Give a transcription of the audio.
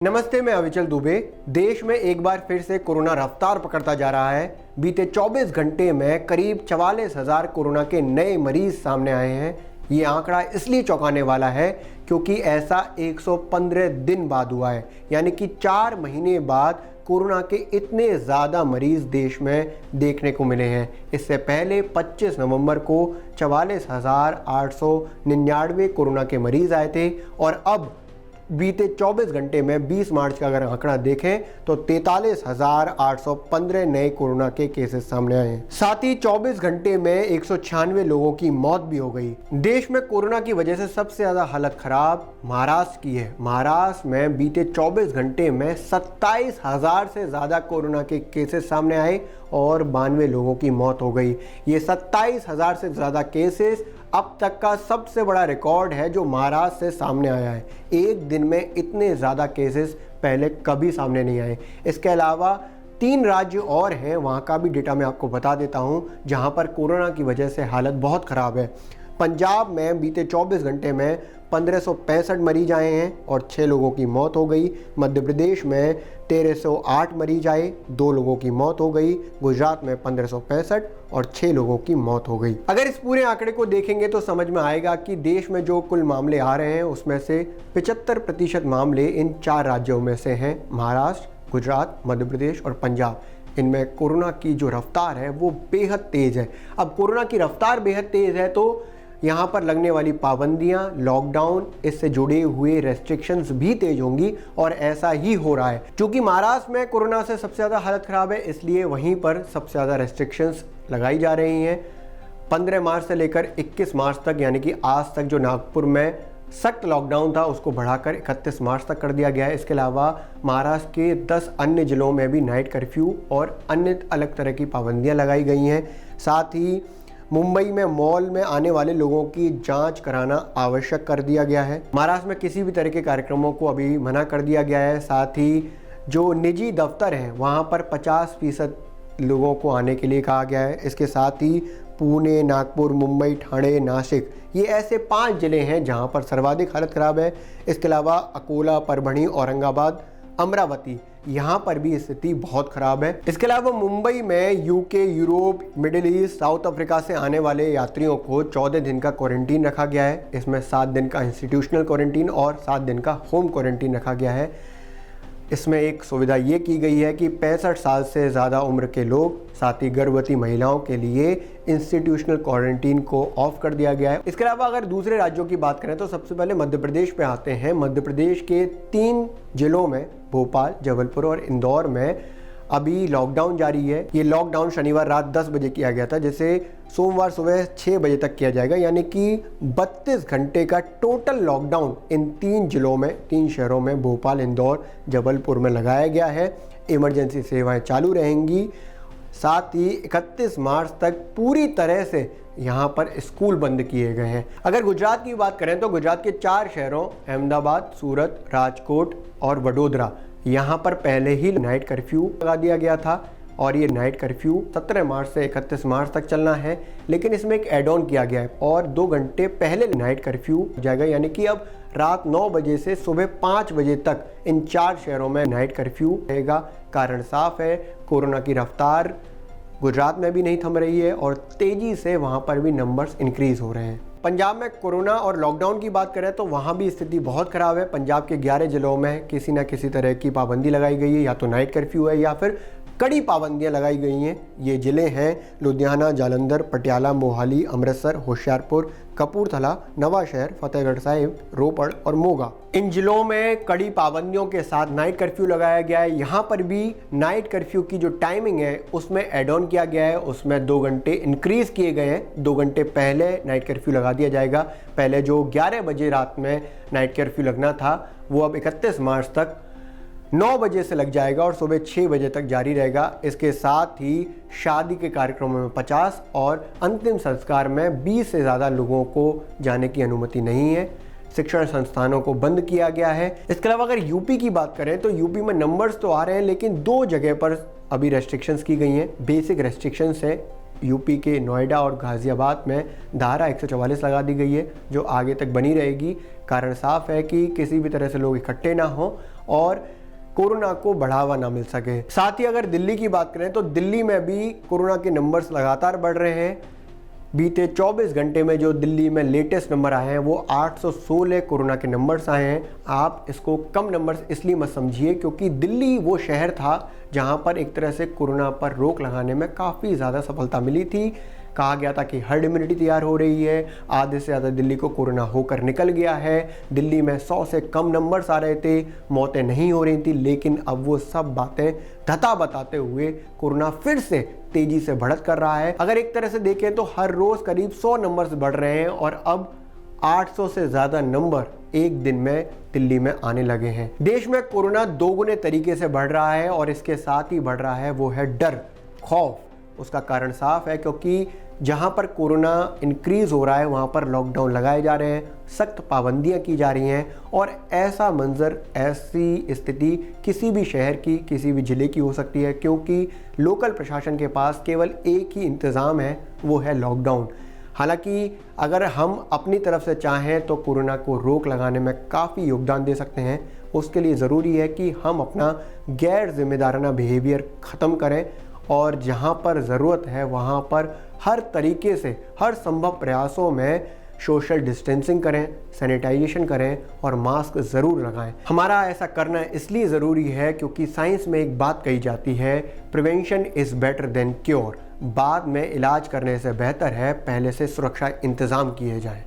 नमस्ते, मैं अविचल दुबे। देश में एक बार फिर से कोरोना रफ्तार पकड़ता जा रहा है। बीते 24 घंटे में करीब 44,000 कोरोना के नए मरीज सामने आए हैं। ये आंकड़ा इसलिए चौंकाने वाला है क्योंकि ऐसा 115 दिन बाद हुआ है, यानी कि 4 महीने बाद कोरोना के इतने ज़्यादा मरीज देश में देखने को मिले हैं। इससे पहले 25 नवंबर को 44,899 कोरोना के मरीज आए थे और अब बीते 24 घंटे में 20 मार्च का अगर आंकड़ा देखें तो 43,815 नए कोरोना के केसेस सामने आए हैं। साथ ही 24 घंटे में 196 लोगों की मौत भी हो गई। देश में कोरोना की वजह से सबसे ज्यादा हालत खराब महाराष्ट्र की है। महाराष्ट्र में बीते 24 घंटे में 27,000 से ज्यादा कोरोना के केसेस सामने आए और 92 लोगों की मौत हो गई। ये 27,000 से ज्यादा केसेस अब तक का सबसे बड़ा रिकॉर्ड है जो महाराष्ट्र से सामने आया है। एक दिन में इतने ज़्यादा केसेस पहले कभी सामने नहीं आए। इसके अलावा 3 राज्य और हैं, वहाँ का भी डेटा मैं आपको बता देता हूँ जहाँ पर कोरोना की वजह से हालत बहुत ख़राब है। पंजाब में बीते 24 घंटे में 1565 मरीज आए हैं और 6 लोगों की मौत हो गई। मध्य प्रदेश में 1308 मरीज आए, 2 लोगों की मौत हो गई। गुजरात में 1565 और 6 लोगों की मौत हो गई। अगर इस पूरे आंकड़े को देखेंगे तो समझ में आएगा कि देश में जो कुल मामले आ रहे हैं उसमें से 75% मामले इन 4 राज्यों में से हैं, महाराष्ट्र, गुजरात, मध्य प्रदेश और पंजाब। इनमें कोरोना की जो रफ्तार है वो बेहद तेज़ है। अब कोरोना की रफ्तार बेहद तेज़ है तो यहाँ पर लगने वाली पाबंदियाँ, लॉकडाउन, इससे जुड़े हुए रेस्ट्रिक्शंस भी तेज होंगी और ऐसा ही हो रहा है। क्योंकि महाराष्ट्र में कोरोना से सबसे ज़्यादा हालत ख़राब है, इसलिए वहीं पर सबसे ज़्यादा रेस्ट्रिक्शंस लगाई जा रही हैं। 15 मार्च से लेकर 21 मार्च तक, यानी कि आज तक जो नागपुर में सख्त लॉकडाउन था उसको बढ़ाकर 31 मार्च तक कर दिया गया है। इसके अलावा महाराष्ट्र के 10 अन्य ज़िलों में भी नाइट कर्फ्यू और अन्य अलग तरह की पाबंदियाँ लगाई गई हैं। साथ ही मुंबई में मॉल में आने वाले लोगों की जांच कराना आवश्यक कर दिया गया है। महाराष्ट्र में किसी भी तरह के कार्यक्रमों को अभी मना कर दिया गया है। साथ ही जो निजी दफ्तर हैं वहां पर 50% लोगों को आने के लिए कहा गया है। इसके साथ ही पुणे, नागपुर, मुंबई, ठाणे, नासिक, ये ऐसे 5 ज़िले हैं जहां पर सर्वाधिक हालत ख़राब है। इसके अलावा अकोला, परभणी, औरंगाबाद, अमरावती, यहाँ पर भी स्थिति बहुत ख़राब है। इसके अलावा मुंबई में UK, Europe, middle east, south Africa से आने वाले यात्रियों को 14 दिन का क्वारंटीन रखा गया है। इसमें 7 दिन का इंस्टीट्यूशनल क्वारंटीन और 7 दिन का होम क्वारंटीन रखा गया है। इसमें एक सुविधा ये की गई है कि 65 साल से ज़्यादा उम्र के लोग, साथ ही गर्भवती महिलाओं के लिए इंस्टीट्यूशनल क्वारंटीन को ऑफ कर दिया गया है। इसके अलावा अगर दूसरे राज्यों की बात करें तो सबसे पहले मध्य प्रदेश पे आते हैं। मध्य प्रदेश के 3 जिलों में, भोपाल, जबलपुर और इंदौर में अभी लॉकडाउन जारी है। ये लॉकडाउन शनिवार रात 10 बजे किया गया था, जिसे सोमवार सुबह 6 बजे तक किया जाएगा, यानी कि 32 घंटे का टोटल लॉकडाउन इन 3 जिलों में, 3 शहरों में, भोपाल, इंदौर, जबलपुर में लगाया गया है। इमरजेंसी सेवाएं चालू रहेंगी। साथ ही 31 मार्च तक पूरी तरह से यहाँ पर स्कूल बंद किए गए हैं। अगर गुजरात की बात करें तो गुजरात के 4 शहरों अहमदाबाद, सूरत, राजकोट और वडोदरा, यहाँ पर पहले ही नाइट कर्फ्यू लगा दिया गया था और ये नाइट कर्फ्यू 17 मार्च से 31 मार्च तक चलना है। लेकिन इसमें एक एड ऑन किया गया है और 2 घंटे पहले नाइट कर्फ्यू हो जाएगा, यानी कि अब रात 9 बजे से सुबह 5 बजे तक इन 4 शहरों में नाइट कर्फ्यू रहेगा। कारण साफ है, कोरोना की रफ्तार गुजरात में भी नहीं थम रही है और तेज़ी से वहाँ पर भी नंबर्स इंक्रीज़ हो रहे हैं। पंजाब में कोरोना और लॉकडाउन की बात करें तो वहाँ भी स्थिति बहुत ख़राब है। पंजाब के 11 ज़िलों में किसी न किसी तरह की पाबंदी लगाई गई है, या तो नाइट कर्फ्यू है या फिर कड़ी पाबंदियां लगाई गई हैं। ये ज़िले हैं लुधियाना, जालंधर, पटियाला, मोहाली, अमृतसर, होशियारपुर, कपूरथला, नवाशहर, फतेहगढ़ साहिब, रोपड़ और मोगा। इन जिलों में कड़ी पाबंदियों के साथ नाइट कर्फ्यू लगाया गया है। यहाँ पर भी नाइट कर्फ्यू की जो टाइमिंग है उसमें एड ऑन किया गया है, उसमें 2 घंटे इंक्रीज़ किए गए हैं। 2 घंटे पहले नाइट कर्फ्यू लगा दिया जाएगा। पहले जो 11 बजे रात में नाइट कर्फ्यू लगना था वो अब 31 मार्च तक 9 बजे से लग जाएगा और सुबह 6 बजे तक जारी रहेगा। इसके साथ ही शादी के कार्यक्रमों में 50 और अंतिम संस्कार में 20 से ज़्यादा लोगों को जाने की अनुमति नहीं है। शिक्षण संस्थानों को बंद किया गया है। इसके अलावा अगर यूपी की बात करें तो यूपी में नंबर्स तो आ रहे हैं, लेकिन 2 जगह पर अभी रेस्ट्रिक्शंस की गई हैं। बेसिक रेस्ट्रिक्शंस है यूपी के नोएडा और गाज़ियाबाद में धारा 144 लगा दी गई है, जो आगे तक बनी रहेगी। कारण साफ है कि किसी भी तरह से लोग इकट्ठे ना हों और कोरोना को बढ़ावा ना मिल सके। साथ ही अगर दिल्ली की बात करें तो दिल्ली में भी कोरोना के नंबर्स लगातार बढ़ रहे हैं। बीते 24 घंटे में जो दिल्ली में लेटेस्ट नंबर आए हैं वो 816 कोरोना के नंबर्स आए हैं। आप इसको कम नंबर्स इसलिए मत समझिए क्योंकि दिल्ली वो शहर था जहां पर एक तरह से कोरोना पर रोक लगाने में काफ़ी ज़्यादा सफलता मिली थी। कहा गया था कि हर्ड इम्यूनिटी तैयार हो रही है, आधे से ज़्यादा दिल्ली को कोरोना होकर निकल गया है, दिल्ली में 100 से कम नंबर्स आ रहे थे, मौतें नहीं हो रही थी। लेकिन अब वो सब बातें धता बताते हुए कोरोना फिर से तेजी से बढ़त कर रहा है। अगर एक तरह से देखें तो हर रोज़ करीब 100 नंबर्स बढ़ रहे हैं और अब 800 से ज़्यादा नंबर एक दिन में दिल्ली में आने लगे हैं। देश में कोरोना दोगुने तरीके से बढ़ रहा है और इसके साथ ही बढ़ रहा है वो है डर, खौफ। उसका कारण साफ है क्योंकि जहां पर कोरोना इंक्रीज हो रहा है वहां पर लॉकडाउन लगाए जा रहे हैं, सख्त पाबंदियां की जा रही हैं और ऐसा मंजर, ऐसी स्थिति किसी भी शहर की, किसी भी ज़िले की हो सकती है क्योंकि लोकल प्रशासन के पास केवल एक ही इंतज़ाम है, वो है लॉकडाउन। हालांकि अगर हम अपनी तरफ से चाहें तो कोरोना को रोक लगाने में काफ़ी योगदान दे सकते हैं। उसके लिए ज़रूरी है कि हम अपना गैर जिम्मेदाराना बिहेवियर ख़त्म करें और जहां पर ज़रूरत है वहां पर हर तरीके से, हर संभव प्रयासों में सोशल डिस्टेंसिंग करें, सैनिटाइजेशन करें और मास्क ज़रूर लगाएं। हमारा ऐसा करना इसलिए ज़रूरी है क्योंकि साइंस में एक बात कही जाती है, prevention is better than cure. बाद में इलाज करने से बेहतर है पहले से सुरक्षा इंतज़ाम किए जाएं।